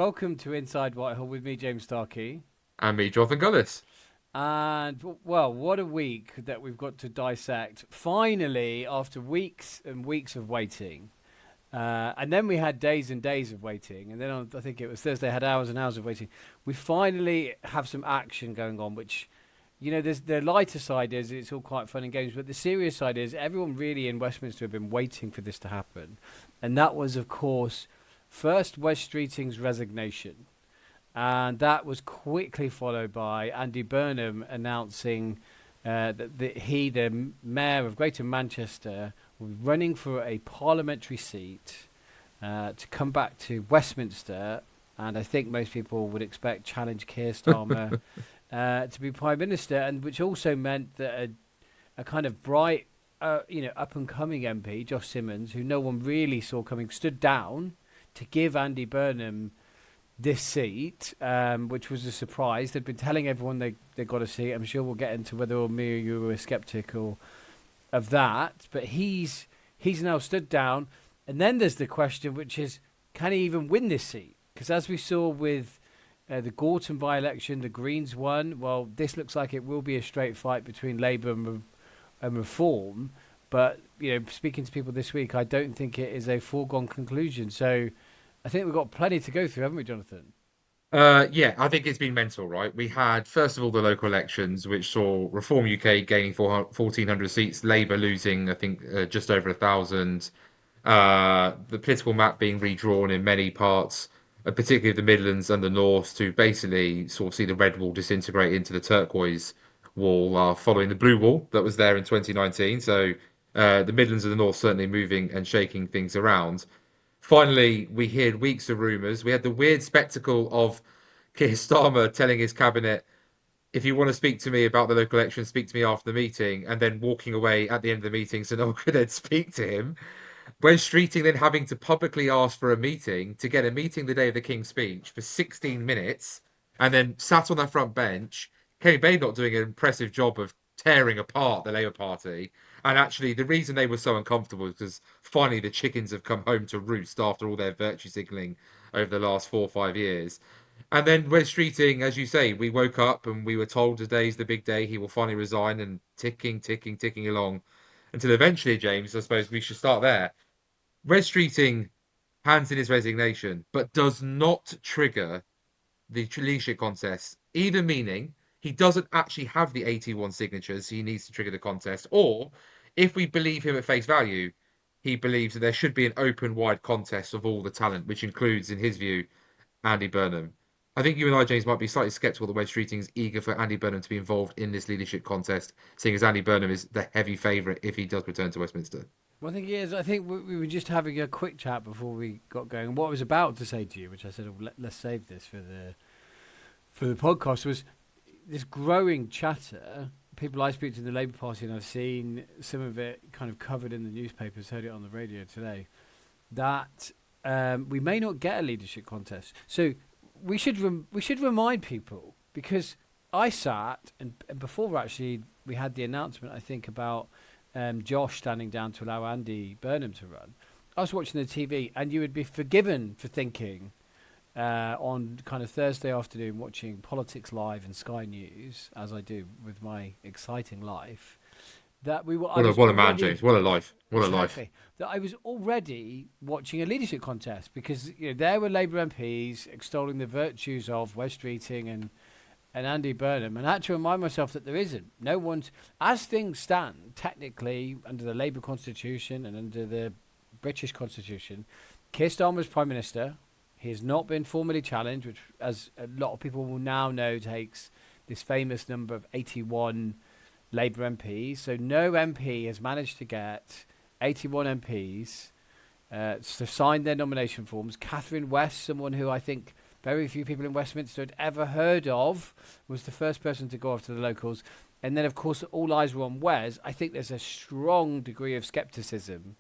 welcome to Inside Whitehall with me, James Starkey. And me, Jonathan Gullis. And, well, what a week that we've got to dissect. Finally, after weeks and weeks of waiting. And then we had days and days of waiting. And then I think it was Thursday, had hours and hours of waiting. We finally have some action going on, which, there's the lighter side is it's all quite fun and games. But the serious side is everyone really in Westminster have been waiting for this to happen. And that was, of course, first Wes Streeting's resignation. And that was quickly followed by Andy Burnham announcing that he, the Mayor of Greater Manchester, was running for a parliamentary seat to come back to Westminster. And I think most people would expect challenge Keir Starmer to be Prime Minister, and which also meant that a kind of bright, up-and-coming MP, Josh Simmons, who no one really saw coming, stood down to give Andy Burnham this seat, which was a surprise. They'd been telling everyone they got a seat. I'm sure we'll get into whether me or you were skeptical of that. But he's now stood down. And then there's the question, which is, can he even win this seat? Because as we saw with the Gorton by-election, the Greens won. Well, this looks like it will be a straight fight between Labour and Reform. But, speaking to people this week, I don't think it is a foregone conclusion. So I think we've got plenty to go through, haven't we, Jonathan? Yeah, I think it's been mental, right? We had, first of all, the local elections, which saw Reform UK gaining 1,400 seats, Labour losing, I think, just over 1,000. The political map being redrawn in many parts, particularly the Midlands and the North, to basically sort of see the red wall disintegrate into the turquoise wall following the blue wall that was there in 2019. So the Midlands and the North certainly moving and shaking things around. Finally, we heard weeks of rumours. We had the weird spectacle of Keir Starmer telling his cabinet, if you want to speak to me about the local election, speak to me after the meeting, and then walking away at the end of the meeting so no one could then speak to him. When Streeting then having to publicly ask for a meeting to get a meeting the day of the King's speech for 16 minutes, and then sat on that front bench, Kenny Bain not doing an impressive job of tearing apart the Labour Party. And actually, the reason they were so uncomfortable is because finally the chickens have come home to roost after all their virtue signalling over the last 4 or 5 years. And then when Streeting, as you say, we woke up and we were told today's the big day. He will finally resign, and ticking, ticking, ticking along until eventually, James, I suppose we should start there. Red Streeting hands in his resignation, but does not trigger the leadership contest, either meaning he doesn't actually have the 81 signatures he needs to trigger the contest, or if we believe him at face value, he believes that there should be an open, wide contest of all the talent, which includes, in his view, Andy Burnham. I think you and I, James, might be slightly sceptical that Wes Streeting's eager for Andy Burnham to be involved in this leadership contest, seeing as Andy Burnham is the heavy favourite if he does return to Westminster. Well, I think it is. I think we were just having a quick chat before we got going. What I was about to say to you, which I said, let's save this for the podcast, was this growing chatter. People I speak to in the Labour Party, and I've seen some of it kind of covered in the newspapers, heard it on the radio today, that we may not get a leadership contest. So we should remind people, because I sat and before actually we had the announcement, I think, about Josh standing down to allow Andy Burnham to run. I was watching the TV, and you would be forgiven for thinking on kind of Thursday afternoon watching Politics Live and Sky News, as I do with my exciting life, that we were. I was What a man, already James. What a life. What a life. exactly that I was already watching a leadership contest, because there were Labour MPs extolling the virtues of Wes Streeting and Andy Burnham, and I had to remind myself that there isn't. No one's, as things stand, technically, under the Labour Constitution and under the British Constitution, Keir Starmer's Prime Minister. He has not been formally challenged, which, as a lot of people will now know, takes this famous number of 81 Labour MPs. So no MP has managed to get 81 MPs to sign their nomination forms. Catherine West, someone who I think very few people in Westminster had ever heard of, was the first person to go off to the locals. And then, of course, all eyes were on Wes. I think there's a strong degree of scepticism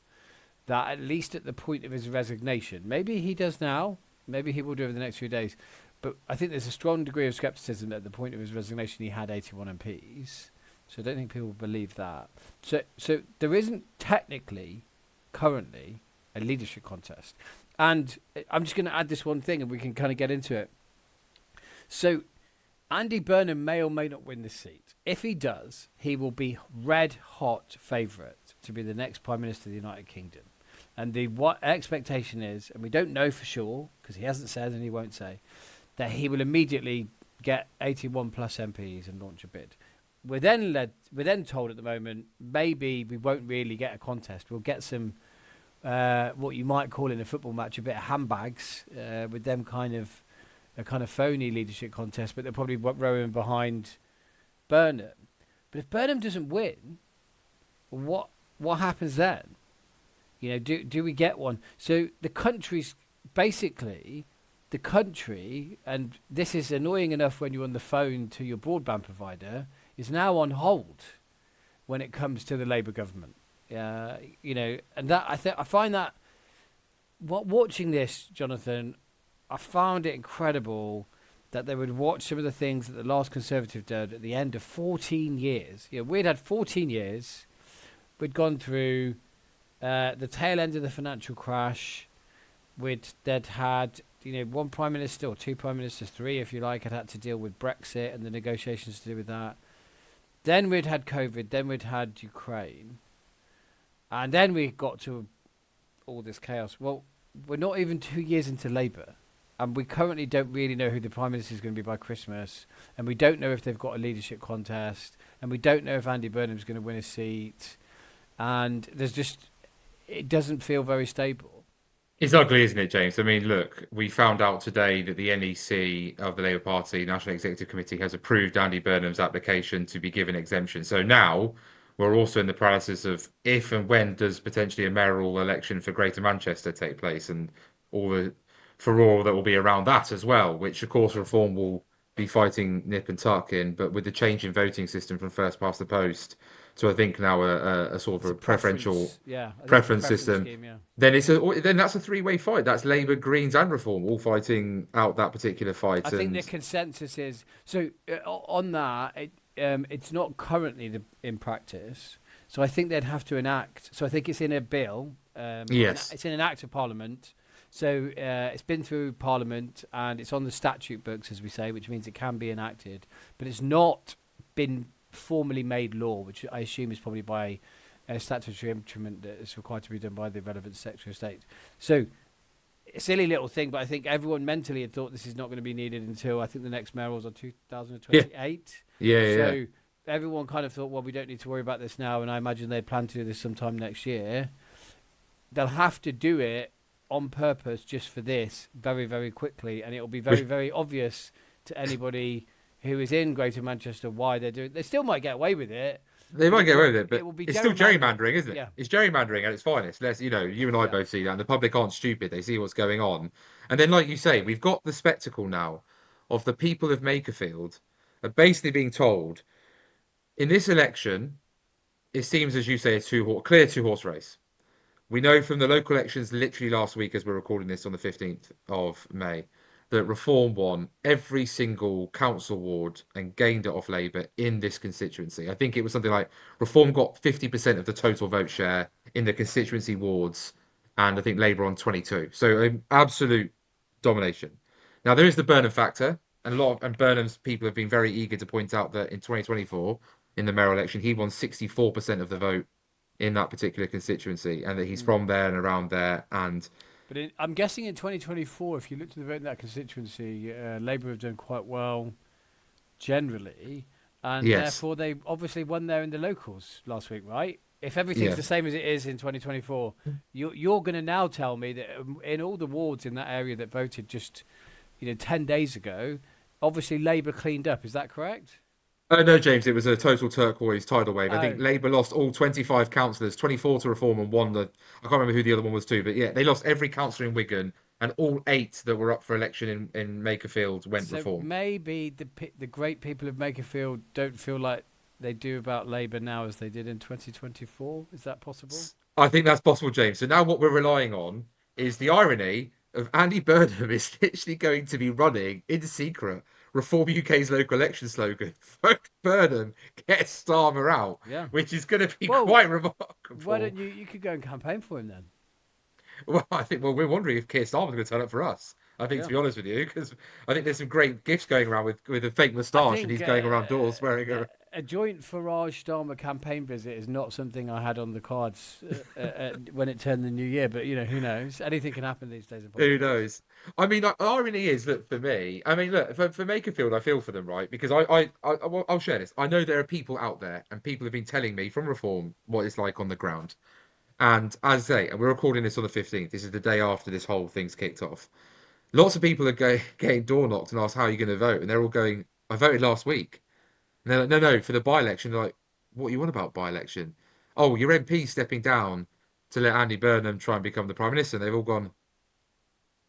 that, at least at the point of his resignation, maybe he does now, maybe he will do over the next few days, but I think there's a strong degree of scepticism that at the point of his resignation he had 81 MPs. So I don't think people believe that. So there isn't technically, currently, a leadership contest. And I'm just going to add this one thing, and we can kind of get into it. So Andy Burnham may or may not win this seat. If he does, he will be red hot favourite to be the next Prime Minister of the United Kingdom. And the what expectation is, and we don't know for sure because he hasn't said and he won't say, that he will immediately get 81 plus MPs and launch a bid. We're then told at the moment maybe we won't really get a contest. We'll get some what you might call in a football match a bit of handbags with them kind of a kind of phony leadership contest, but they're probably rowing behind Burnham. But if Burnham doesn't win, what happens then? You know, do we get one? So the country's basically the country, and this is annoying enough when you're on the phone to your broadband provider, is now on hold when it comes to the Labour government. You know, and that I find that watching this, Jonathan, I found it incredible that they would watch some of the things that the last Conservative did at the end of 14 years. You know, we'd had 14 years. We'd gone through the tail end of the financial crash. They'd had, you know, one prime minister or two prime ministers, three if you like, had to deal with Brexit and the negotiations to do with that. Then we'd had COVID. Then we'd had Ukraine. And then we got to all this chaos. Well, we're not even 2 years into Labour. And we currently don't really know who the Prime Minister is going to be by Christmas. And we don't know if they've got a leadership contest. And we don't know if Andy Burnham's going to win a seat. And it doesn't feel very stable. It's ugly, isn't it, James? I mean, look, we found out today that the NEC of the Labour Party National Executive Committee has approved Andy Burnham's application to be given exemption. So now we're also in the paralysis of if and when does potentially a mayoral election for Greater Manchester take place, and all the furore that will be around that as well, which of course Reform will be fighting nip and tuck in. But with the change in voting system from first past the post to I think now a sort It's of a a preferential preference. Yeah, I think it's a preference preference system, scheme, yeah. then that's a three-way fight. That's Labour, Greens, and Reform all fighting out that particular I fight. think the And consensus is so on that. It's not currently in practice, so I think they'd have to enact. So I think it's in a bill. yes, It's in an act of Parliament. So it's been through Parliament and it's on the statute books, as we say, which means it can be enacted, but it's not been formally made law, which I assume is probably by a statutory instrument that is required to be done by the relevant Secretary of State. So a silly little thing, but I think everyone mentally had thought this is not going to be needed until I think the next mayoral's on yeah, 2028. yeah. So everyone kind of thought, well, we don't need to worry about this now, and I imagine they'd plan to do this sometime next year. They'll have to do it on purpose just for this very, very quickly, and it'll be very, Which very obvious to anybody who is in Greater Manchester why they're doing it. They still might get away with it, they but might get away with it, it but will be it's still gerrymandering. gerrymandering, isn't it? Yeah, It's gerrymandering at its finest. Let's, you and I yeah. both see that, and the public aren't stupid. They see what's going on, and then, like you say, we've got the spectacle now of the people of Makerfield are basically being told in this election. It seems, as you say, clear two-horse race. We know from the local elections literally last week, as we're recording this on the 15th of May, that Reform won every single council ward and gained it off Labour in this constituency. I think it was something like Reform got 50% of the total vote share in the constituency wards, and I think Labour on 22. So absolute domination. Now there is the Burnham factor, and Burnham's people have been very eager to point out that in 2024, in the mayoral election, he won 64% of the vote in that particular constituency, and that he's Mm. from there and around there. And But I'm guessing in 2024, if you look to the vote in that constituency, Labour have done quite well generally, and yes, therefore they obviously won there in the locals last week, right? If everything's yeah, the same as it is in 2024, you're going to now tell me that in all the wards in that area that voted just 10 days ago, obviously Labour cleaned up. Is that correct? no, James, it was a total turquoise tidal wave. I think Oh, Labour lost all 25 councillors, 24 to Reform, and one that I can't remember who the other one was too. But yeah, they lost every councillor in Wigan, and all eight that were up for election in Makerfield went so Reform. maybe the great people of Makerfield don't feel like they do about Labour now as they did in 2024. Is that possible? I think that's possible, James. So now what we're relying on is the irony of Andy Burnham is literally going to be running in secret Reform UK's local election slogan. Vote Burnham, get Starmer out, Yeah. which is going to be Well, quite why remarkable. don't you could go and campaign for him then? Well, I think, well, we're wondering if Keir Starmer's going to turn up for us. I think, to Yeah. be honest with you, because I think there's some great gifts going around with a fake I moustache, and think he's going around doors wearing a joint Farage Starmer campaign visit is not something I had on the cards when it turned the new year. But who knows? Anything can happen these days in who politics. knows? I mean, irony is that for me, I mean, look, for Makerfield, I feel for them, right? Because well, I'll share this. I know there are people out there, and people have been telling me from Reform what it's like on the ground. And as I say, and we're recording this on the 15th. This is the day after this whole thing's kicked off. Lots of people are getting door knocked and asked how are you going to vote, and they're all going, "I voted last week." And they're like, "No, no, for the by-election." They're like, "What are you on about by-election? Oh, your MP stepping down to let Andy Burnham try and become the prime minister." And they've all gone,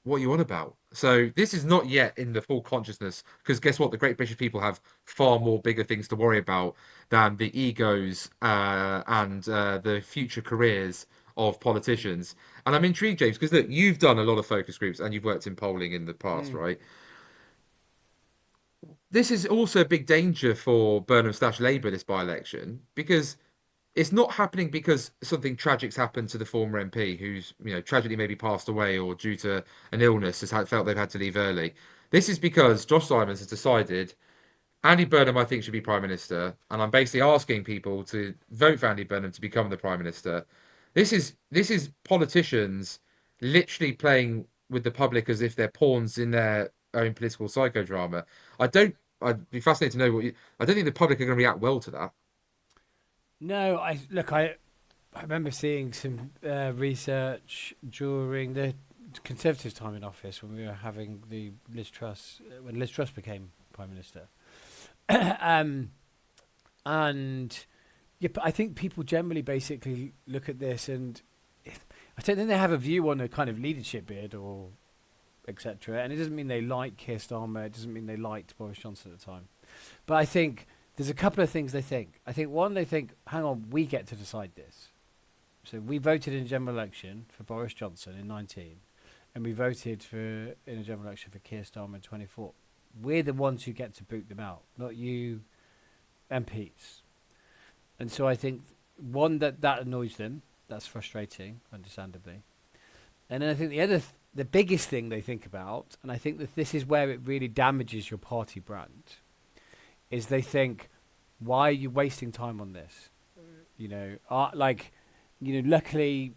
"What are you on about?" So this is not yet in the full consciousness, because guess what? The Great British people have far more bigger things to worry about than the egos and the future careers of politicians. And I'm intrigued, James, because look, you've done a lot of focus groups and you've worked in polling in the past, Mm. right? This is also a big danger for Burnham/Labour, this by-election, because it's not happening because something tragic's happened to the former MP who's, tragically maybe passed away or due to an illness felt they've had to leave early. This is because Josh Simons has decided Andy Burnham, I think, should be Prime Minister, and I'm basically asking people to vote for Andy Burnham to become the Prime Minister. This is politicians literally playing with the public as if they're pawns in their own political psychodrama. I don't. I'd be fascinated to know I don't think the public are going to react well to that. No, I look. I remember seeing some research during the Conservative time in office when we were having the Liz Truss when Liz Truss became Prime Minister. um, and yeah, but I think people generally basically look at this and I don't think they have a view on a kind of leadership bid or etc. And it doesn't mean they like Keir Starmer. It doesn't mean they liked Boris Johnson at the time. But I think there's a couple of things they think. I think one, they think, hang on, we get to decide this. So we voted in a general election for Boris Johnson in 19, and we voted in a general election for Keir Starmer in 24. We're the ones who get to boot them out, not you MPs. And so I think, one, that annoys them. That's frustrating, understandably. And then I think the biggest thing they think about, and I think that this is where it really damages your party brand, is they think, why are you wasting time on this? Luckily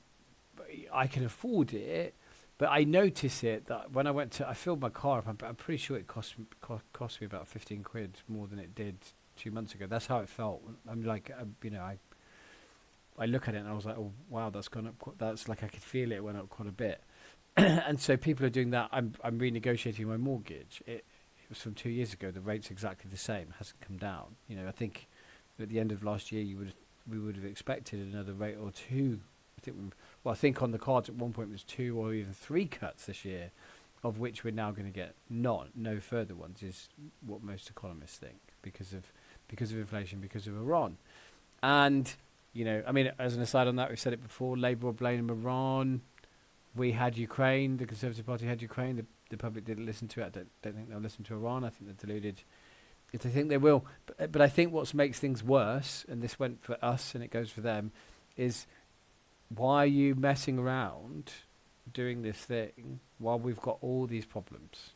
I can afford it, but I notice it that when I filled my car up, I'm pretty sure it cost me about 15 quid more than it did 2 months ago. That's how it felt. I'm like, I look at it and I was like, oh wow, that's gone up. That's like I could feel it went up quite a bit. And so people are doing that. I'm renegotiating my mortgage. It was from 2 years ago. The rate's exactly the same. Hasn't come down. I think at the end of last year, we would have expected another rate or two. I think on the cards at one point was 2 or even 3 cuts this year, of which we're now going to get no further ones. Is what most economists think because of inflation, because of Iran, and I mean, as an aside on that, we've said it before. Labour will blame Iran. We had Ukraine. The Conservative Party had Ukraine. The public didn't listen to it. I don't think they'll listen to Iran. I think they're deluded. If they think they will. But I think what makes things worse, and this went for us and it goes for them, is why are you messing around doing this thing while we've got all these problems?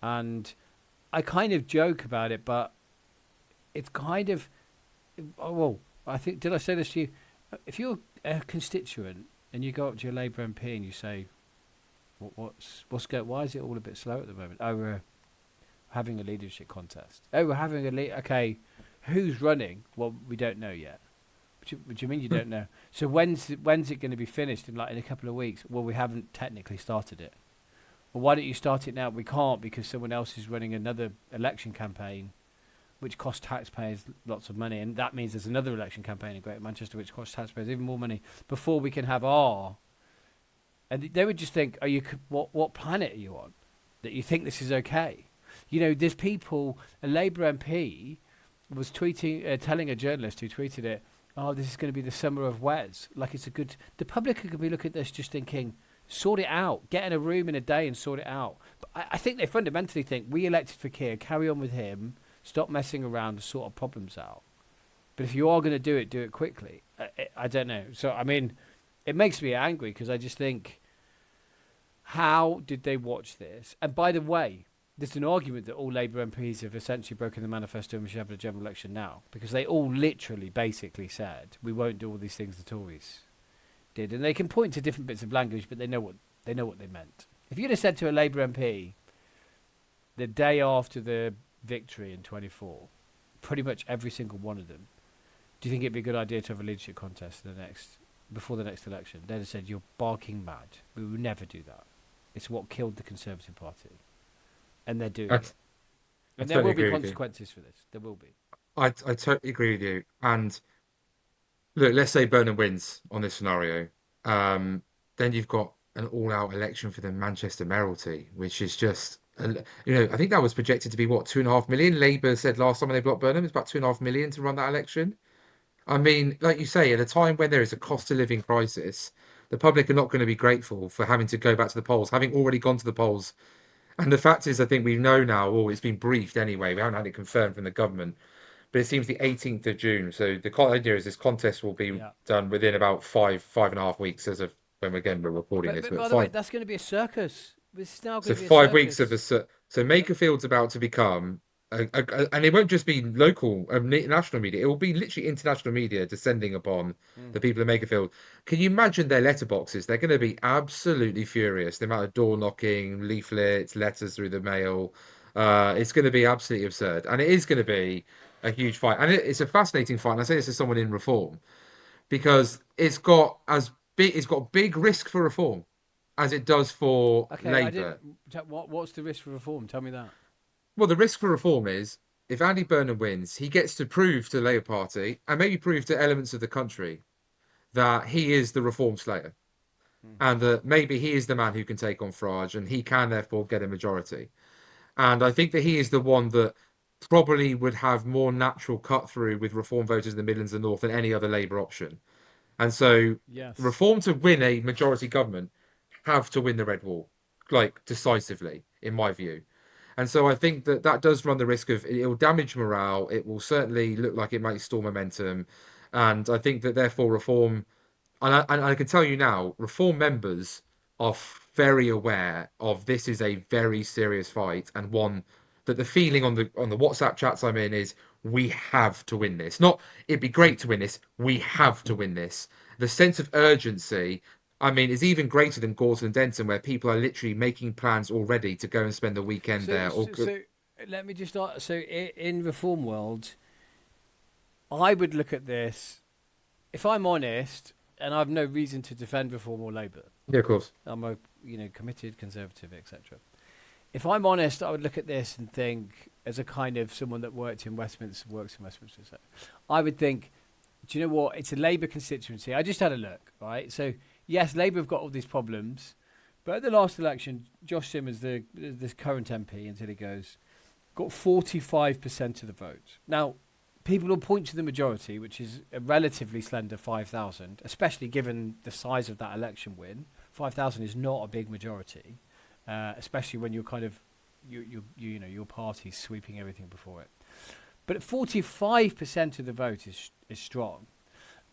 And I kind of joke about it, but it's kind of, well, I think, did I say this to you? If you're a constituent and you go up to your Labour MP and you say, why is it all a bit slow at the moment? Oh, we're having a leadership contest. Oh, we're having okay, who's running? Well, we don't know yet. What do you mean you don't know? So when's it going to be finished? In a couple of weeks? Well, we haven't technically started it. Well, why don't you start it now? We can't because someone else is running another election campaign, which costs taxpayers lots of money, and that means there's another election campaign in Greater Manchester which costs taxpayers even more money before we can have our. And they would just think, what planet are you on that you think this is okay? There's people. A Labour MP was tweeting, telling a journalist who tweeted it, "Oh, this is going to be the summer of Wes." Like it's a good. The public could be looking at this just thinking, sort it out. Get in a room in a day and sort it out. But I think they fundamentally think we elected for Keir, carry on with him. Stop messing around and sort of problems out. But if you are going to do it quickly. I don't know. So, I mean, it makes me angry because I just think How did they watch this? And by the way, there's an argument that all Labour MPs have essentially broken the manifesto and we should have a general election now, because they all literally basically said we won't do all these things the Tories did, and they can point to different bits of language, but they know what they meant. If you'd have said to a Labour MP the day after the victory in 24, pretty much every single one of them, do you think it'd be a good idea to have a leadership contest before the next election? They'd have said, you're barking mad. We would never do that. It's what killed the Conservative Party. And they're doing I, it. I And there totally will be agree with you. consequences for this. There will be. I totally agree with you. And look, let's say Burnham wins on this scenario. Then you've got an all-out election for the Manchester mayoralty, which is just, I think that was projected to be what, 2.5 million? Labour said last time when they blocked Burnham, it's about 2.5 million to run that election. I mean, like you say, at a time when there is a cost of living crisis, the public are not going to be grateful for having to go back to the polls, having already gone to the polls. And the fact is, I think we know now, or it's been briefed anyway, we haven't had it confirmed from the government, but it seems the 18th of June. So the idea is this contest will be Yeah. done within about 5.5 weeks as of when we're recording But, this. but But by the way, five, that's going to be a circus. This is now so going to be a 5 weeks of a circus. so Yep. Makerfield's about to become, and it won't just be local, national media. It will be literally international media descending upon the Mm. people of Makerfield. Can you imagine their letterboxes? They're going to be absolutely furious. The amount of door knocking, leaflets, letters through the mail. It's going to be absolutely absurd, and it is going to be a huge fight. And it's a fascinating fight. And I say this as someone in reform because it's got big risk for reform as it does for Okay, I didn't. Labour. What's the risk for reform? Tell me that. Well, the risk for reform is if Andy Burnham wins, he gets to prove to the Labour Party and maybe prove to elements of the country that he is the reform slayer Mm. and that maybe he is the man who can take on Farage and he can therefore get a majority. And I think that he is the one that probably would have more natural cut through with reform voters in the Midlands and North than any other Labour option. And so, Yes. reform to win a majority government have to win the Red Wall, like decisively, in my view. And so I think that that does run the risk of it will damage morale. It will certainly look like it might stall momentum. And I think that therefore reform, and I can tell you now, reform members are very aware of this is a very serious fight and one that the feeling on the WhatsApp chats I'm in is we have to win this. Not it'd be great to win this, we have to win this. The sense of urgency, I mean, is even greater than Gorton and Denton, where people are literally making plans already to go and spend the weekend So, there. Or so, so let me just start. So, in reform world, I would look at this. If I'm honest, and I've no reason to defend reform or Labour, yeah, of course. I'm a committed conservative, etc. If I'm honest, I would look at this and think, as a kind of someone that works in Westminster, so I would think, do you know what? It's a Labour constituency. I just had a look, right? So yes, Labour have got all these problems, but at the last election, Josh Simmons, this current MP, until he goes, got 45% of the vote. Now, people will point to the majority, which is a relatively slender 5,000, especially given the size of that election win. 5,000 is not a big majority, especially when you're kind of your party's sweeping everything before it. But 45% of the vote is strong.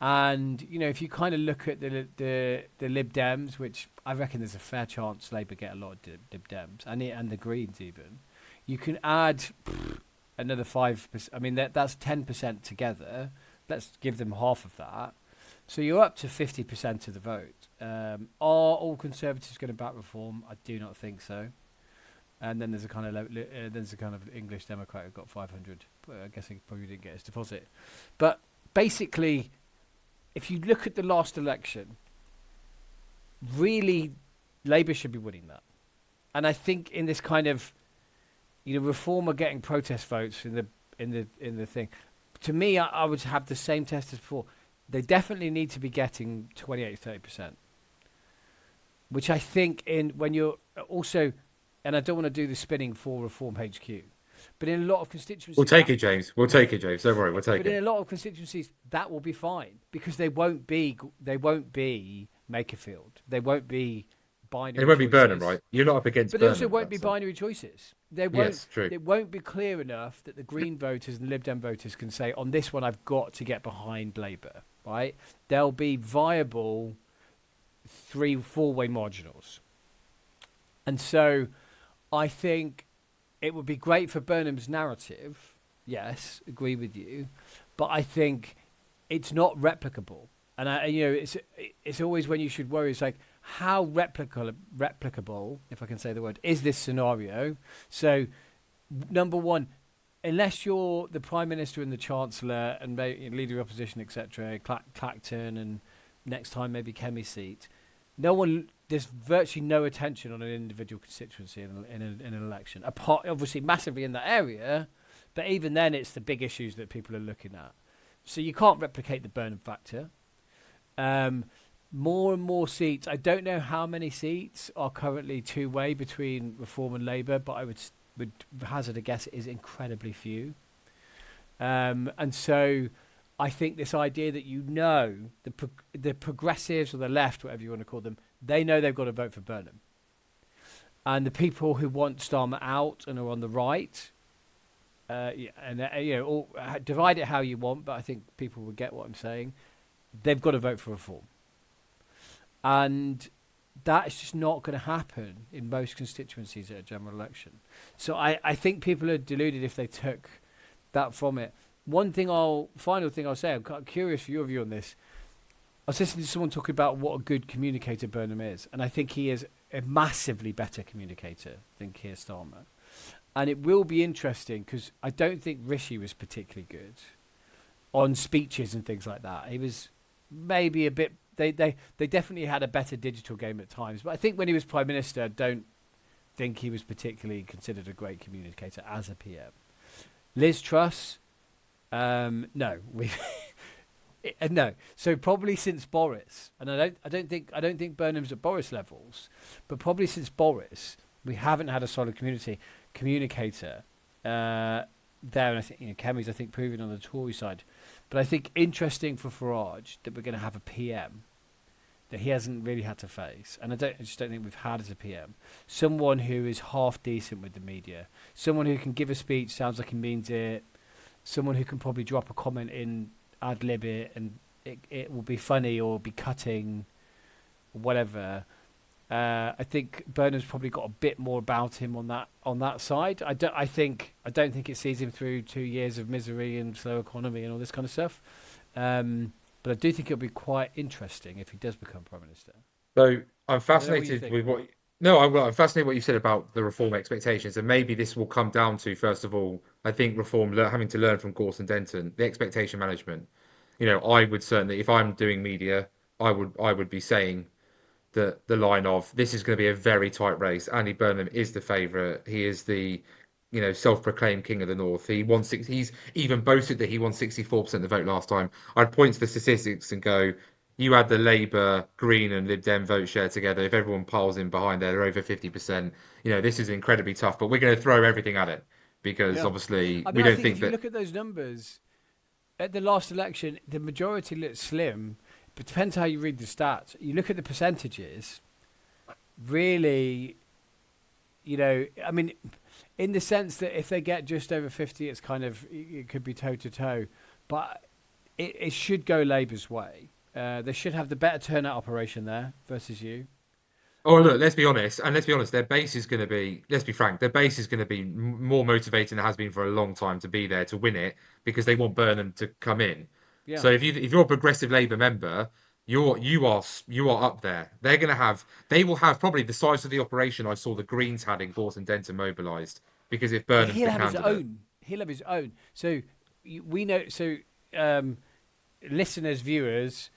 And if you kind of look at the Lib Dems, which I reckon there's a fair chance Labour get a lot of Lib Dems, and the Greens even, you can add another 5%. I mean that's 10% together. Let's give them half of that. So you're up to 50% of the vote. Are all Conservatives going to back reform? I do not think so. And then there's a kind of English Democrat who got 500. I guess he probably didn't get his deposit. But basically, if you look at the last election, really, Labour should be winning that. And I think in this kind of, reform are getting protest votes in the thing. To me, I would have the same test as before. They definitely need to be getting 28-30%, which I think when you're also, and I don't want to do the spinning for Reform HQ, but in a lot of constituencies, We'll take it, James. We'll take it, James. Don't worry, we'll take but in it. a lot of constituencies, that will be fine because they won't be Makerfield, they won't be And it binary won't be Burnham, choices. right? You're not up against But there also Burnham. won't be binary choices. They won't. Yes, true. It won't be clear enough that the Green voters and Lib Dem voters can say, on this one, I've got to get behind Labour. Right? There'll be viable 3-4-way marginals. And so I think it would be great for Burnham's narrative. Yes, agree with you, but I think it's not replicable. And it's always when you should worry. It's like how replicable, if I can say the word, is this scenario? So number one, unless you're the prime minister and the chancellor and leader of opposition, etc., Clacton, and next time maybe Kemi's seat, no one. There's virtually no attention on an individual constituency in an election. Apart, obviously, massively in that area, but even then, it's the big issues that people are looking at. So you can't replicate the Burnham factor. More and more seats. I don't know how many seats are currently two-way between Reform and Labour, but I would hazard a guess it is incredibly few. And so I think this idea that the progressives or the left, whatever you want to call them, they know they've got to vote for Burnham. And the people who want Starmer out and are on the right, divide it how you want, but I think people will get what I'm saying. They've got to vote for Reform. And that's just not going to happen in most constituencies at a general election. So I think people are deluded if they took that from it. Final thing I'll say, I'm curious for your view on this. I was listening to someone talking about what a good communicator Burnham is, and I think he is a massively better communicator than Keir Starmer. And it will be interesting because I don't think Rishi was particularly good on speeches and things like that. He was maybe a bit. They definitely had a better digital game at times, but I think when he was Prime Minister, I don't think he was particularly considered a great communicator as a PM. Liz Truss, no, no. So probably since Boris, and I don't think Burnham's at Boris levels, but probably since Boris, we haven't had a solid communicator there. And I think Kemi's proven on the Tory side, but I think interesting for Farage that we're going to have a PM that he hasn't really had to face, and I just don't think we've had as a PM someone who is half decent with the media, someone who can give a speech, sounds like he means it, someone who can probably drop a comment in, ad lib it, and it will be funny or be cutting, whatever. I think Burnham's probably got a bit more about him on that side. I don't think it sees him through 2 years of misery and slow economy and all this kind of stuff. But I do think it'll be quite interesting if he does become Prime Minister. So I'm I don't know what you fascinated think. with what. No, I'm fascinated what you said about the reform expectations, and maybe this will come down to first of all, I think reform having to learn from Gorse and Denton, the expectation management. I would certainly, if I'm doing media, I would be saying the line of this is going to be a very tight race. Andy Burnham is the favourite. He is the self-proclaimed king of the North. He's even boasted that he won 64% of the vote last time. I'd point to the statistics and go, you add the Labour, Green, and Lib Dem vote share together. If everyone piles in behind there, they're over 50%. This is incredibly tough, but we're going to throw everything at it because Yeah. obviously I we mean, I don't think think if you that. look at those numbers, at the last election, the majority looked slim, but depends how you read the stats. You look at the percentages, really, I mean, in the sense that if they get just over 50, it could be toe to toe, but it should go Labour's way. They should have the better turnout operation there versus you. Oh, look, let's be honest, their base is going to be, let's be frank, their base is going to be more motivated than it has been for a long time to be there to win it because they want Burnham to come in. Yeah. So if you're a progressive Labour member, you are up there. They will have probably the size of the operation I saw the Greens had in Gorton Denton mobilised because if But Burnham's he'll the have his candidate. own. He'll have his own. So we know. So um, listeners, viewers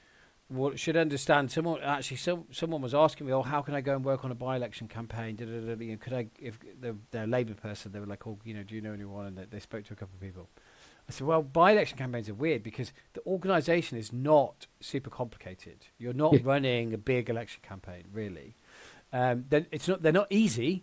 should understand. Someone was asking me, "Oh, how can I go and work on a by-election campaign? Could I, if they're a Labour person, they were like, oh, do you know anyone?" And they spoke to a couple of people. I said, well, by-election campaigns are weird because the organisation is not super complicated. You're Yeah. not running a big election campaign, really. Then it's not. They're not easy,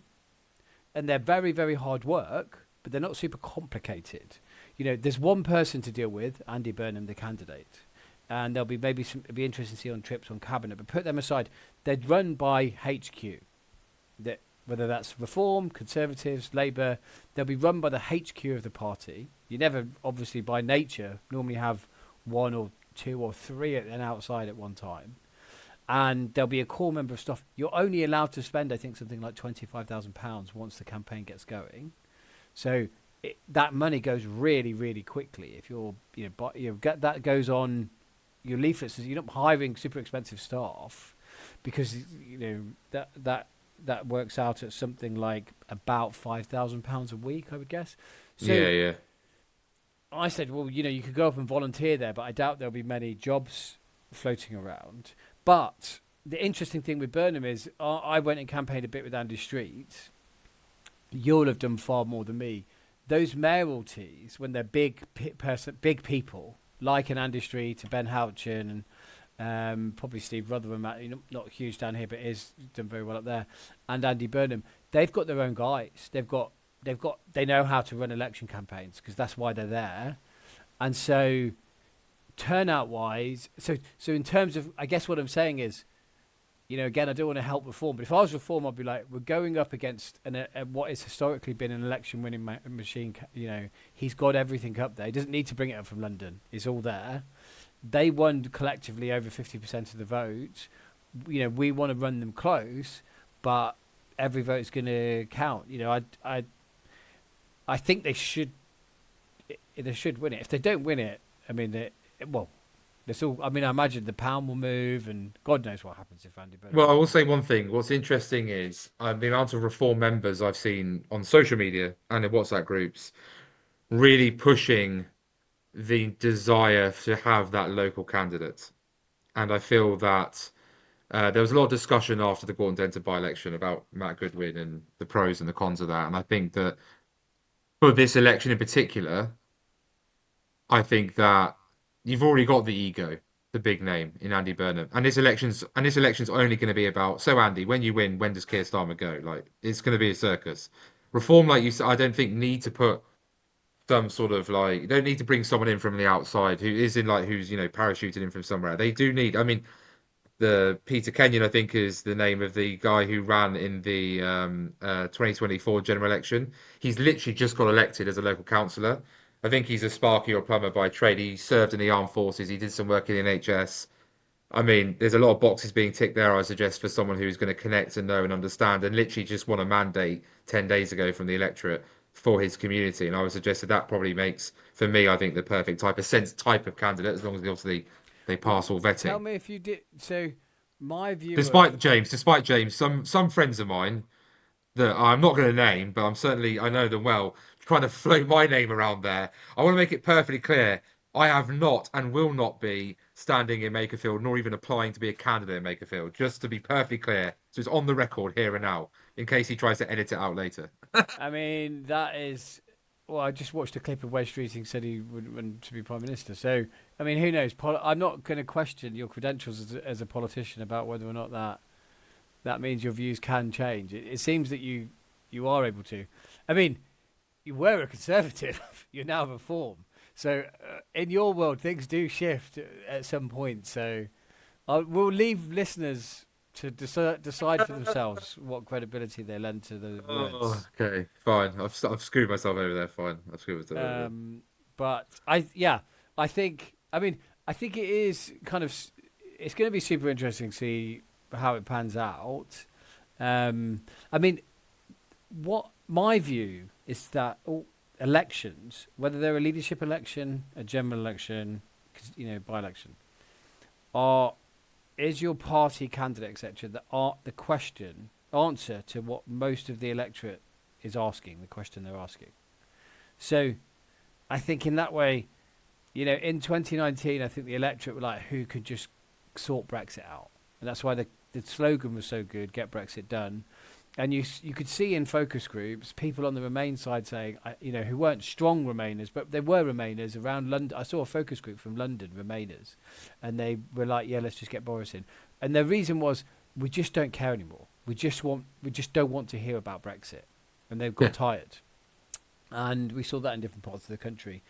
and they're very, very hard work, but they're not super complicated. There's one person to deal with, Andy Burnham, the candidate, and there'll be maybe it'll be interesting to see on trips on cabinet. But put them aside, they're run by HQ. That whether that's Reform, Conservatives, Labour, they'll be run by the HQ of the party. You never, obviously, by nature, normally have one or two or three and outside at one time. and there'll be a core member of staff. You're only allowed to spend, I think, something like £25,000 once the campaign gets going. So that money goes really, really quickly. If you're, get that goes on your leaflets. You're not hiring super expensive staff because that works out at something like about £5,000 a week, I would guess. So Yeah, yeah. I said, well, you could go up and volunteer there, but I doubt there'll be many jobs floating around. But the interesting thing with Burnham is I went and campaigned a bit with Andy Street. You'll have done far more than me. Those mayoralties, when they're big people, like an Andy Street, a Ben Houchin, and probably Steve Rotherham, not huge down here, but is done very well up there, and Andy Burnham, they've got their own guys. They know how to run election campaigns because that's why they're there. And so turnout wise, so in terms of, I guess what I'm saying is, again, I don't want to help Reform, but if I was Reform, I'd be like, we're going up against what has historically been an election-winning machine. He's got everything up there. He doesn't need to bring it up from London. It's all there. They won collectively over 50% of the vote. We want to run them close, but every vote is going to count. I think they should win it. If they don't win it, I mean, I imagine the pound will move, and God knows what happens if Andy Burnham. Well, I will say one thing. What's interesting is the amount of Reform members I've seen on social media and in WhatsApp groups really pushing the desire to have that local candidate. And I feel that there was a lot of discussion after the Gorton Denton by-election about Matt Goodwin and the pros and the cons of that. And I think that for this election in particular, I think that you've already got the ego, the big name in Andy Burnham, and this election's only going to be about. So Andy, when you win, when does Keir Starmer go? Like it's going to be a circus. Reform, like you said, I don't think need to put some sort of like you don't need to bring someone in from the outside who's parachuted in from somewhere. They do need. I mean, the Peter Kenyon, I think, is the name of the guy who ran in the 2024 general election. He's literally just got elected as a local councillor. I think he's a sparky or plumber by trade. He served in the armed forces. He did some work in the NHS. I mean, there's a lot of boxes being ticked there, I suggest, for someone who's going to connect and know and understand and literally just won a mandate 10 days ago from the electorate for his community. And I would suggest that probably makes, for me, I think the perfect type of candidate, as long as obviously they pass all Tell vetting. me if you did. So my view of Despite James, some friends of mine that I'm not going to name, but I know them well, trying to float my name around there. I want to make it perfectly clear. I have not and will not be standing in Makerfield, nor even applying to be a candidate in Makerfield, just to be perfectly clear. So it's on the record here and now, in case he tries to edit it out later. I mean, that is. Well, I just watched a clip of Wes Streeting said he would want to be Prime Minister. So, I mean, who knows? I'm not going to question your credentials as a politician about whether or not that means your views can change. It seems that you are able to. I mean, you were a Conservative. You're now Reform. So, in your world, things do shift at some point. So, we'll leave listeners to decide for themselves what credibility they lend to the Oh, words. okay, fine. I've screwed myself over there. Fine, I've screwed myself over. But I think it is kind of it's going to be super interesting to see how it pans out. I mean, what my view is that all elections, whether they're a leadership election, a general election, by-election, is your party candidate, etc., that are the answer to what most of the electorate is asking, the question they're asking. So I think in that way, in 2019, I think the electorate were like, who could just sort Brexit out? And that's why the slogan was so good, get Brexit done. And you could see in focus groups, people on the Remain side saying, who weren't strong Remainers, but they were Remainers around London. I saw a focus group from London, Remainers, and they were like, yeah, let's just get Boris in. And the reason was, we just don't care anymore. We just don't want to hear about Brexit. And they've got tired. And we saw that in different parts of the country.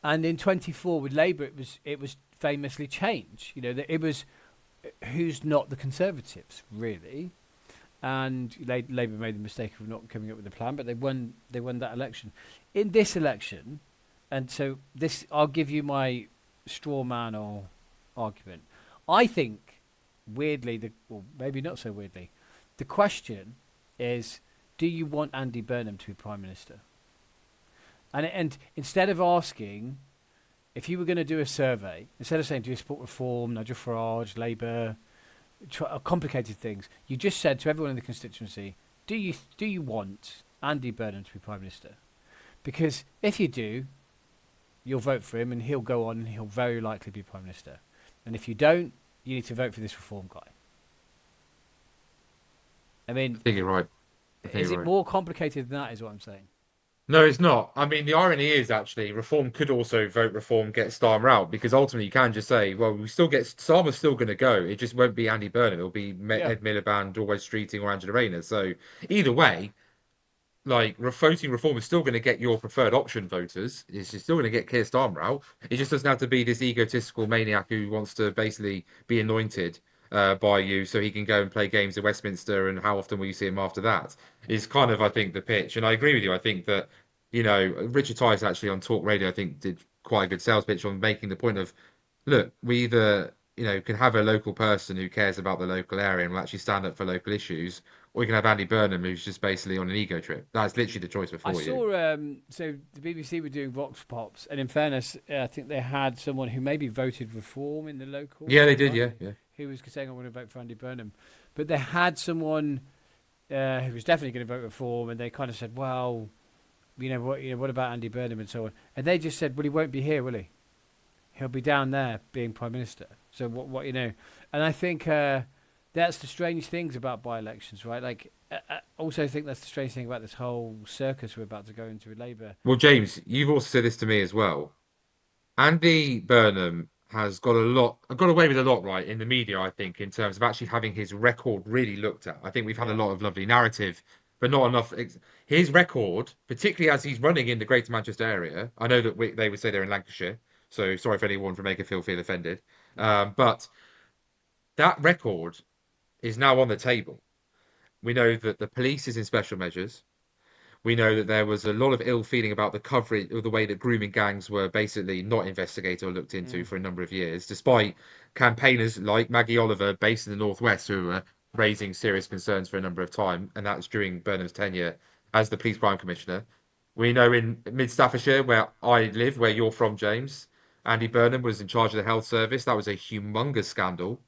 And in 24 with Labour, it was famously change. It was who's not the Conservatives, really. And Labour made the mistake of not coming up with a plan, but they won that election. In this election, and so I'll give you my straw man or argument. I think weirdly, well, maybe not so weirdly, the question is, do you want Andy Burnham to be Prime Minister? And instead of asking, if you were going to do a survey, instead of saying, do you support reform, Nigel Farage, Labour, complicated things, you just said to everyone in the constituency, do you want Andy Burnham to be Prime Minister? Because if you do, you'll vote for him and he'll go on and he'll very likely be Prime Minister. And if you don't, you need to vote for this reform guy. I I mean, think you're right. I think is you're it right. more complicated than that, is what I'm saying? No, it's not. I mean, the irony is actually reform could also vote reform, get Starmer out, because ultimately you can just say, well, we still get Starmer's still going to go. It just won't be Andy Burnham. It'll be Yeah. Ed Miliband, Always Streeting, or Angela Rayner. So either way, like voting reform is still going to get your preferred option voters. It's just still going to get Keir Starmer out. It just doesn't have to be this egotistical maniac who wants to basically be anointed by you so he can go and play games at Westminster. And how often will you see him after that? Is kind of, I think, the pitch. And I agree with you. I think that, Richard Tice actually on Talk Radio, I think, did quite a good sales pitch on making the point of, look, we either, can have a local person who cares about the local area and will actually stand up for local issues, or you can have Andy Burnham, who's just basically on an ego trip. That's literally the choice I before you. saw, so the BBC were doing Vox Pops, and in fairness, I think they had someone who maybe voted reform in the local, Yeah, they did. right? Yeah, yeah. Who was saying, I want to vote for Andy Burnham. But they had someone who was definitely going to vote reform, and they kind of said, well, what about Andy Burnham and so on? And they just said, well, he won't be here, will he? He'll be down there being Prime Minister. So and I think that's the strange things about by-elections, right? Like, I also think that's the strange thing about this whole circus we're about to go into with Labour. Well, James, you've also said this to me as well. Andy Burnham has got away with a lot, right, in the media, I think, in terms of actually having his record really looked at. I think we've had a Yeah. lot of lovely narrative, but not enough. His record, particularly as he's running in the Greater Manchester area, I know that they would say they're in Lancashire, so sorry if anyone from Makerfield feel offended. Mm. But that record is now on the table. We know that the police is in special measures. We know that there was a lot of ill feeling about the coverage or the way that grooming gangs were basically not investigated or looked into Mm. for a number of years, despite campaigners like Maggie Oliver, based in the Northwest, who were raising serious concerns for a number of time, and that's during Burnham's tenure as the police crime commissioner. We know in Mid Staffordshire, where I live, where you're from, James, Andy Burnham was in charge of the health service. That was a humongous scandal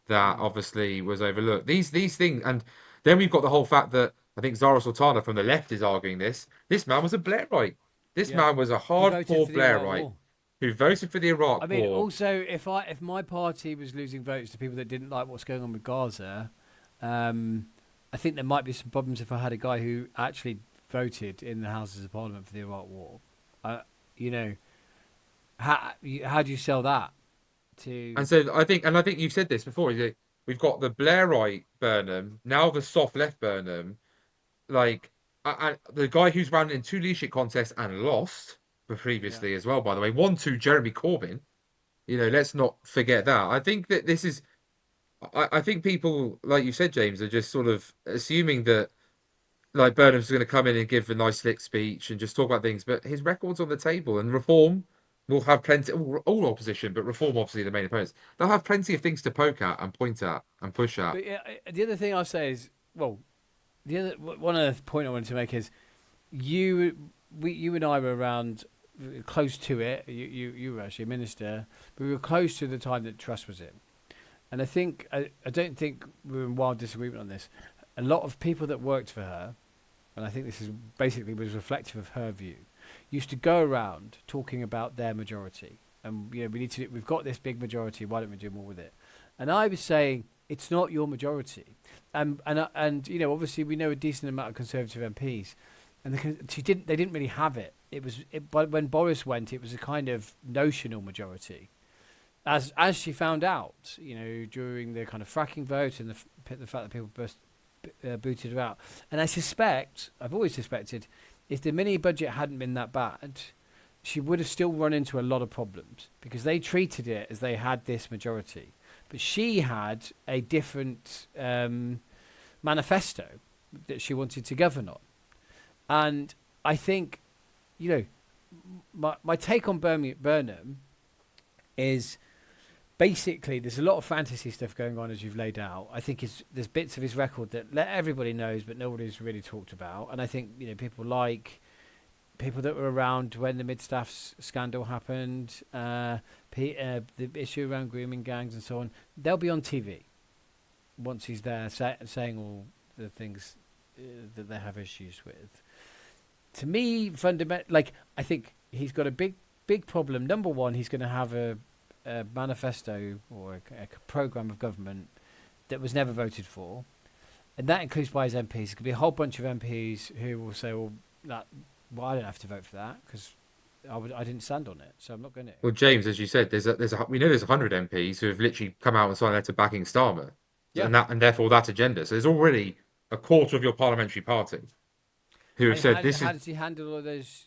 that Mm. obviously was overlooked. These things, and then we've got the whole fact that I think Zara Sultana from the left is arguing this. This man was a Blairite. This Yeah. man was a He voted hardcore for the Iraq Blairite War. who voted for the I Iraq mean, War. also, if my party was losing votes to people that didn't like what's going on with Gaza, um, I think there might be some problems if I had a guy who actually voted in the Houses of Parliament for the Iraq War. You know, how do you sell that to? And so I think you've said this before. Is that we've got the Blairite Burnham, now the soft left Burnham, like the guy who's ran in two leadership contests and lost Yeah. previously as well, by the way, one to Jeremy Corbyn. Let's not forget that. I think that this is. I think people, like you said, James, are just sort of assuming that like Burnham's going to come in and give a nice slick speech and just talk about things, but his record's on the table, and reform will have plenty. All opposition, but reform obviously the main opponents. They'll have plenty of things to poke at and point at and push at. But yeah, the other thing I'll say is, well, one other point I wanted to make is you you and I were around close to it. You were actually a minister, but we were close to the time that Truss was in. And I don't think we were in wild disagreement on this. A lot of people that worked for her, and I think this is basically was reflective of her view, used to go around talking about their majority. And we've got this big majority. Why don't we do more with it? And I was saying it's not your majority. And obviously we know a decent amount of Conservative MPs, and they didn't really have it. But when Boris went, it was a kind of notional majority. As she found out, during the kind of fracking vote and the fact that people booted her out. And I've always suspected, if the mini budget hadn't been that bad, she would have still run into a lot of problems because they treated it as they had this majority. But she had a different manifesto that she wanted to govern on. And I think, my take on Burnham is basically, there's a lot of fantasy stuff going on as you've laid out. I think there's bits of his record that everybody knows, but nobody's really talked about. And I think people like people that were around when the mid-staff scandal happened, the issue around grooming gangs and so on. They'll be on TV once he's there saying all the things that they have issues with. To me, I think he's got a big problem. Number one, he's going to have a manifesto or a program of government that was never voted for, and that includes by his MPs. There's going to be a whole bunch of MPs who will say, "Well, I don't have to vote for that because I didn't stand on it, so I'm not going to." Well, James, as you said, we know there's 100 MPs who have literally come out and signed a letter backing Starmer, Yeah, and therefore that agenda. So there's already a quarter of your parliamentary party who have and said this is how does he handle all those?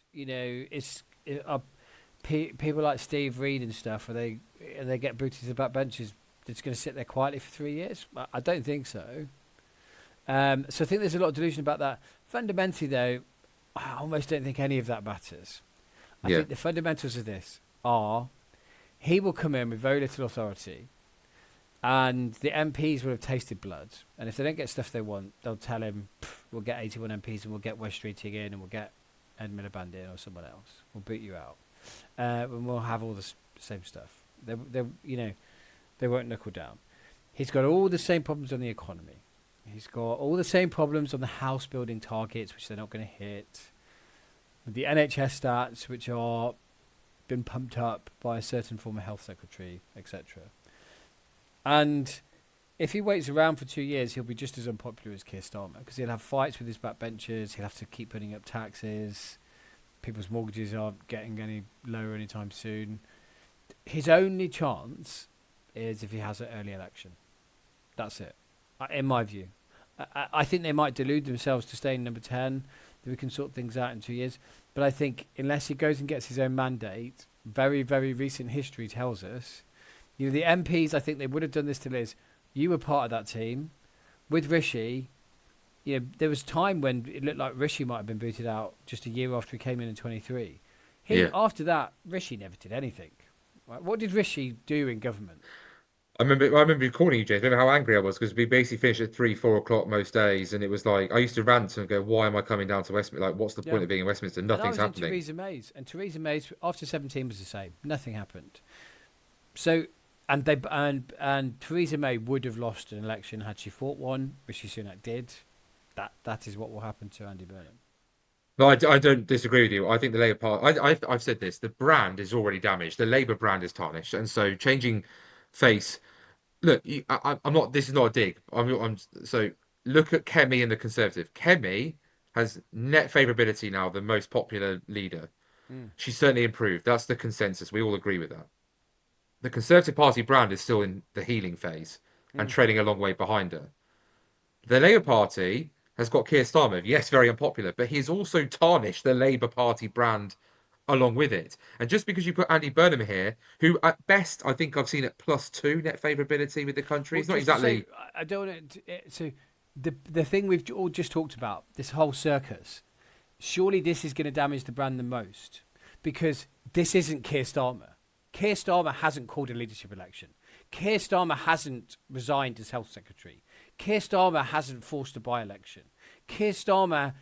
People like Steve Reed and stuff, where they get booted to the back benches. That's going to sit there quietly for 3 years. I don't think so. So I think there's a lot of delusion about that. Fundamentally, though, I almost don't think any of that matters. I yeah. think the fundamentals of this are he will come in with very little authority, and the MPs will have tasted blood. And if they don't get stuff they want, they'll tell him, "We'll get 81 MPs, and we'll get West Streeting in, and we'll get Ed Miliband in, or someone else. We'll boot you out, and we'll have all the same stuff." They won't knuckle down. He's got all the same problems on the economy. He's got all the same problems on the house building targets, which they're not going to hit. The NHS stats, which are been pumped up by a certain former health secretary, etc. And if he waits around for 2 years, he'll be just as unpopular as Keir Starmer because he'll have fights with his backbenchers. He'll have to keep putting up taxes. People's mortgages aren't getting any lower anytime soon. His only chance is if he has an early election. That's it, in my view. I think they might delude themselves to stay in number 10, that we can sort things out in 2 years. But I think unless he goes and gets his own mandate, very, very recent history tells us, the MPs, I think they would have done this to Liz. You were part of that team. With Rishi, there was time when it looked like Rishi might have been booted out just a year after he came in 23. After that, Rishi never did anything. Right? What did Rishi do in government? I remember calling you, James. Remember how angry I was because we basically finished at 3, 4 o'clock most days, and it was like I used to rant and go, "Why am I coming down to Westminster? Like, what's the point Yeah. of being in Westminster? And I Nothing's was in happening." Theresa May's. And Theresa May's, after 17, was the same. Nothing happened. So, and Theresa May would have lost an election had she fought one. Rishi Sunak did. That is what will happen to Andy Burnham. No, I don't disagree with you. I think the Labour Party. I've said this. The brand is already damaged. The Labour brand is tarnished, and so changing face. Look, I'm not. This is not a dig. So look at Kemi and the Conservative. Kemi has net favourability now, the most popular leader. Mm. She's certainly improved. That's the consensus. We all agree with that. The Conservative Party brand is still in the healing phase and Mm. trailing a long way behind her. The Labour Party has got Keir Starmer. Yes, very unpopular, but he's also tarnished the Labour Party brand along with it. And just because you put Andy Burnham here, who at best I think I've seen at +2 net favourability with the country, Well, it's not just to say, exactly. I don't want to. So, the thing we've all just talked about, this whole circus, surely this is going to damage the brand the most because this isn't Keir Starmer. Keir Starmer hasn't called a leadership election. Keir Starmer hasn't resigned as health secretary. Keir Starmer hasn't forced a by-election. Keir Starmer,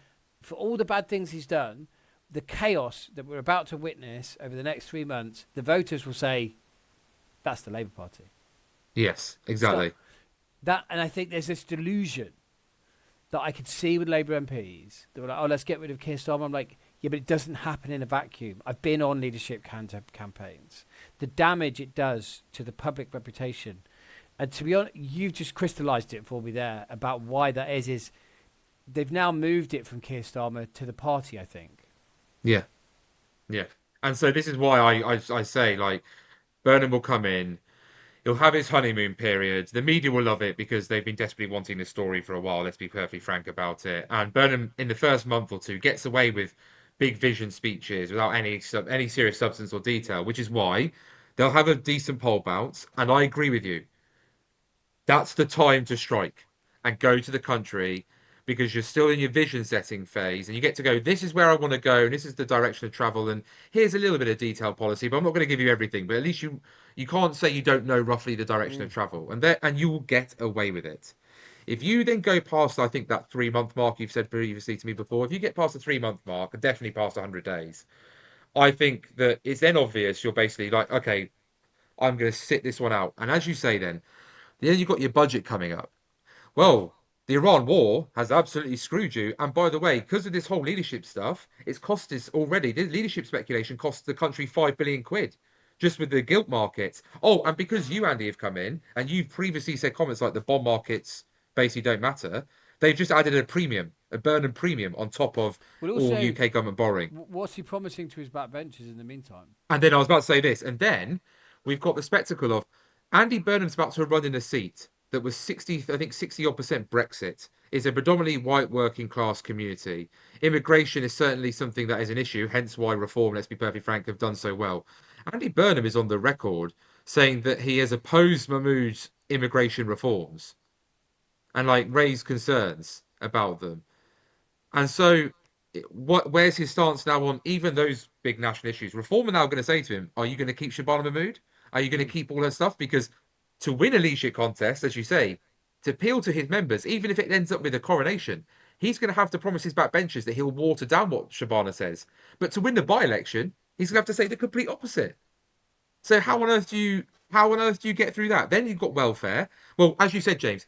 for all the bad things he's done, the chaos that we're about to witness over the next 3 months, the voters will say, that's the Labour Party. Yes, exactly. And I think there's this delusion that I could see with Labour MPs that were like, "Oh, let's get rid of Keir Starmer." I'm like, yeah, but it doesn't happen in a vacuum. I've been on leadership campaigns. The damage it does to the public reputation, and to be honest, you've just crystallised it for me there about why that is they've now moved it from Keir Starmer to the party, I think. Yeah, yeah. And so this is why I say like Burnham will come in. He'll have his honeymoon period. The media will love it because they've been desperately wanting this story for a while. Let's be perfectly frank about it. And Burnham, in the first month or two, gets away with big vision speeches without any serious substance or detail, which is why they'll have a decent poll bounce. And I agree with you. That's the time to strike and go to the country. because you're still in your vision setting phase and you get to go, this is where I want to go, and this is the direction of travel, and here's a little bit of detailed policy, but I'm not going to give you everything. But at least you can't say you don't know roughly the direction of Mm. travel, and you will get away with it. If you then go past, I think that 3 month mark you've said previously to me before, if you get past the 3 month mark, and definitely past 100 days, I think that it's then obvious you're basically like, okay, I'm going to sit this one out. And as you say, then you've got your budget coming up. Well, the Iran war has absolutely screwed you. And by the way, because of this whole leadership stuff, it's cost us already. The leadership speculation cost the country 5 billion quid just with the gilt markets. Oh, and because you, Andy, have come in and you've previously said comments like the bond markets basically don't matter, they've just added a premium, a Burnham premium on top of Well, all also, UK government borrowing. what's he promising to his backbenchers in the meantime? And then I was about to say this, and then we've got the spectacle of Andy Burnham's about to run in a seat that was 60, I think 60 odd percent Brexit. Is a predominantly white working class community. Immigration is certainly something that is an issue, hence why reform, let's be perfectly frank, have done so well. Andy Burnham is on the record saying that he has opposed Mahmoud's immigration reforms and like raised concerns about them. And so, where's his stance now on even those big national issues? Reform are now going to say to him, "Are you going to keep Shabana Mahmood? Are you going to Mm. keep all her stuff?" Because to win a leadership contest, as you say, to appeal to his members, even if it ends up with a coronation, he's going to have to promise his backbenchers that he'll water down what Shabana says. But to win the by-election, he's going to have to say the complete opposite. So Yeah. how on earth do you get through that? Then you've got welfare. Well, as you said, James,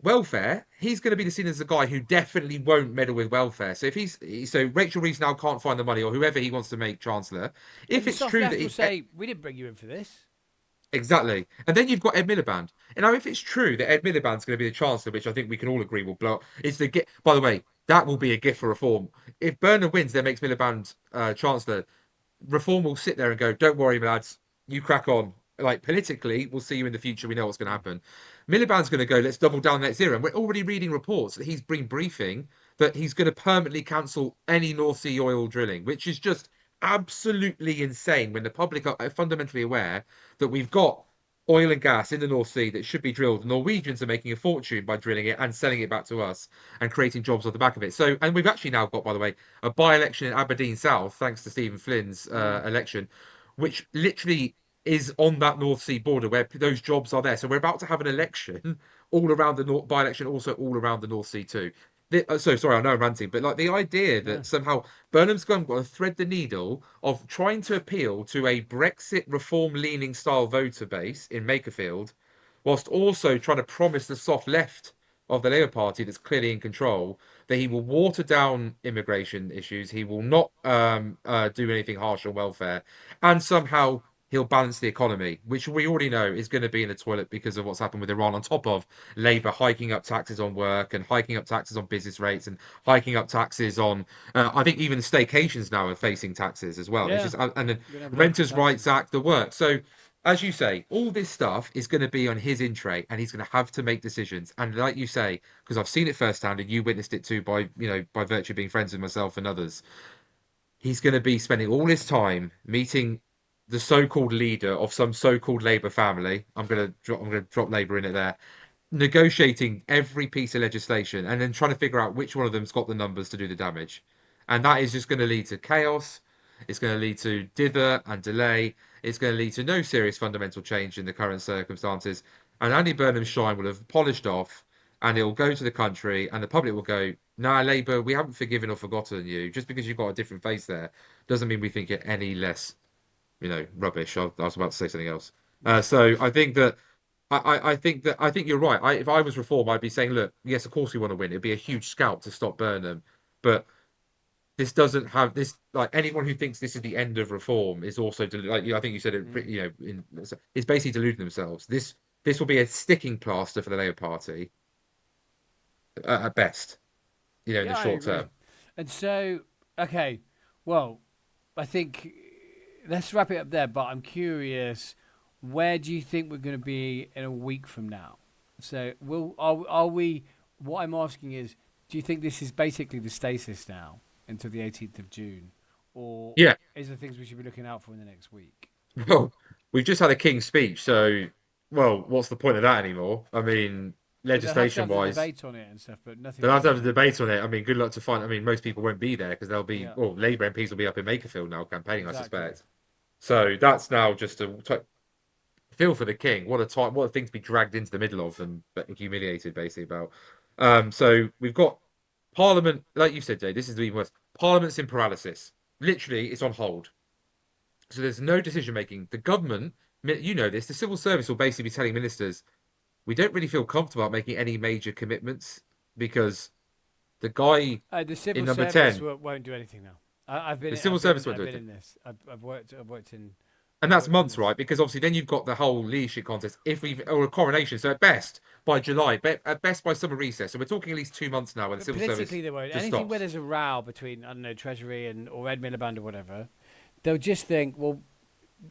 welfare, he's going to be seen as a guy who definitely won't meddle with welfare. So if so Rachel Reeves now can't find the money, or whoever he wants to make chancellor. And If the it's soft true that left will he say, "We didn't bring you in for this." exactly, and then you've got Ed Miliband. And now if it's true that Ed Miliband's going to be the chancellor, which I think we can all agree will blow, is the gift. By the way, that will be a gift for reform. If Burnham wins, then makes Miliband chancellor. Reform will sit there and go, "Don't worry, lads, you crack on." Like politically, we'll see you in the future. We know what's going to Mm. happen. Miliband's going to go, "Let's double down net zero." And we're already reading reports that he's been briefing that he's going to permanently cancel any North Sea oil drilling, which is just absolutely insane when the public are fundamentally aware that we've got oil and gas in the North Sea that should be drilled. The Norwegians are making a fortune by drilling it and selling it back to us and creating jobs off the back of it. So, and we've actually now got, by the way, a by-election in Aberdeen South, thanks to Stephen Flynn's Mm. election, which literally is on that North Sea border where those jobs are there. So we're about to have an election all around the North by-election, also all around the North Sea too. So sorry, I know I'm ranting, but like the idea No. that somehow Burnham's going to thread the needle of trying to appeal to a Brexit reform-leaning style voter base in Makerfield, whilst also trying to promise the soft left of the Labour Party that's clearly in control that he will water down immigration issues, he will not do anything harsh on welfare, and somehow he'll balance the economy, which we already know is going to be in the toilet because of what's happened with Iran, on top of Labour hiking up taxes on work and hiking up taxes on business rates and hiking up taxes on, I think even staycations now are facing taxes as well. It's Yeah. just, and the We're gonna have local Renters' Rights taxes. Act, the work. So, as you say, all this stuff is going to be on his in tray, and he's going to have to make decisions. And like you say, because I've seen it firsthand, and you witnessed it too by by virtue of being friends with myself and others, he's going to be spending all his time meeting the so-called leader of some so-called Labour family. I'm going to drop Labour in it there, negotiating every piece of legislation and then trying to figure out which one of them's got the numbers to do the damage. And that is just going to lead to chaos. It's going to lead to dither and delay. It's going to lead to no serious fundamental change in the current circumstances. And Andy Burnham's shine will have polished off and it will go to the country and the public will go, "Nah, Labour, we haven't forgiven or forgotten you. Just because you've got a different face there doesn't mean we think it any less, rubbish." I was about to say something else. So I think that I think you're right. If I was Reform, I'd be saying, look, yes, of course we want to win. It'd be a huge scalp to stop Burnham, but this doesn't have this. Like anyone who thinks this is the end of Reform is also like I think you said it. Mm. It's basically deluding themselves. This will be a sticking plaster for the Labour Party at best. In the Yeah, I short agree. term. And so, okay, well, I think let's wrap it up there. But I'm curious, where do you think we're going to be in a week from now? So, are we? What I'm asking is, do you think this is basically the stasis now until the 18th of June, or Yeah. is there things we should be looking out for in the next week? Well, we've just had a King's speech, so well, what's the point of that anymore? I mean. But they'll have to legislation have the wise. debate on it and stuff, but They'll nothing's have to been. have a debate on it. I mean, good luck to find. I mean, most people won't be there because they'll be, Yeah, well, Labour MPs will be up in Makerfield now campaigning, I exactly. suspect. So that's now just a feel for the king. What a time! What a thing to be dragged into the middle of and humiliated, basically about. So we've got Parliament, like you said, Jay. This is even worse. Parliament's in paralysis. Literally, it's on hold. So there's no decision making. The government, you know this, the civil service will basically be telling ministers, we don't really feel comfortable about making any major commitments because the guy The in civil number service 10, won't do anything now. I've been, the civil service won't I've do been it. in this. And I've that's worked in months, this. right? Because obviously then you've got the whole leadership contest, if we or a coronation. So at best by July, at best by summer recess. So we're talking at least 2 months now when the But civil service politically, they won't. just Anything where stops. there's a row between, I don't know, Treasury and or Ed Miliband or whatever, they'll just think, well,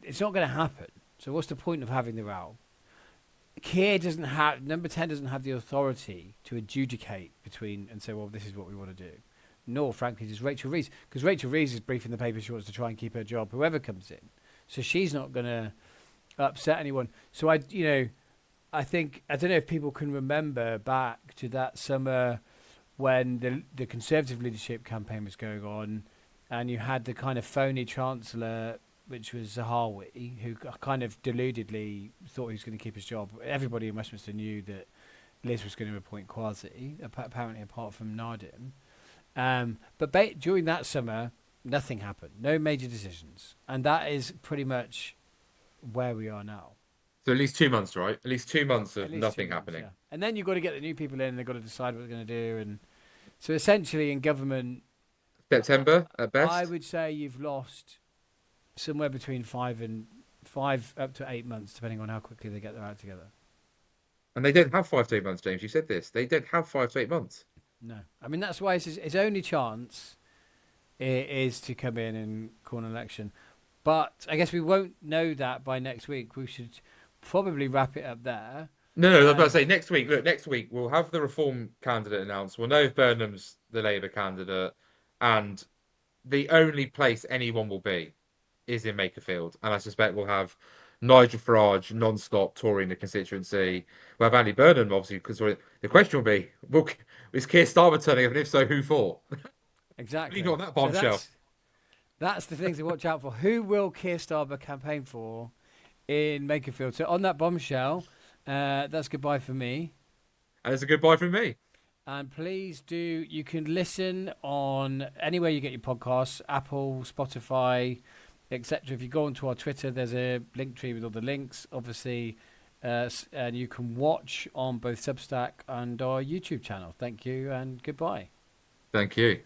it's not going to happen. So what's the point of having the row? Keir doesn't have number 10 doesn't have the authority to adjudicate between and say, well, this is what we want to do. Nor, frankly, does Rachel Reeves, because Rachel Reeves is briefing the paper. She wants to try and keep her job, whoever comes in. So she's not going to upset anyone. So I think I don't know if people can remember back to that summer when the Conservative leadership campaign was going on, and you had the kind of phony chancellor, which was Zahawi, who kind of deludedly thought he was going to keep his job. Everybody in Westminster knew that Liz was going to appoint Kwasi, apparently apart from Nardim. But during that summer, nothing happened. No major decisions. And that is pretty much where we are now. So at least 2 months, right? At least 2 months At of least two nothing months, happening. yeah. And then you've got to get the new people in, and they've got to decide what they're going to do. And so essentially in government, September at I best. would say you've lost somewhere between 5 up to 8 months, depending on how quickly they get their act together. And they don't have 5 to 8 months, James. You said this. They don't have 5 to 8 months. No. I mean, that's why his only chance is to come in and call an election. But I guess we won't know that by next week. We should probably wrap it up there. No, I was about to Um, say next week. Look, next week we'll have the Reform candidate announced. We'll know if Burnham's the Labour candidate, and the only place anyone will be is in Makerfield. And I suspect we'll have Nigel Farage non-stop touring the constituency. We'll have Andy Burnham, obviously, because the question will be, is Keir Starmer turning up, and if so, who for? Leave it exactly. on that So bombshell. that's the things to watch out for. Who will Keir Starmer campaign for in Makerfield? So on that bombshell, that's goodbye for me. And it's a goodbye from me. And please do, you can listen on anywhere you get your podcasts, Apple, Spotify, etc. If you go onto our Twitter, there's a link tree with all the links, obviously, and you can watch on both Substack and our YouTube channel. Thank you and goodbye. Thank you.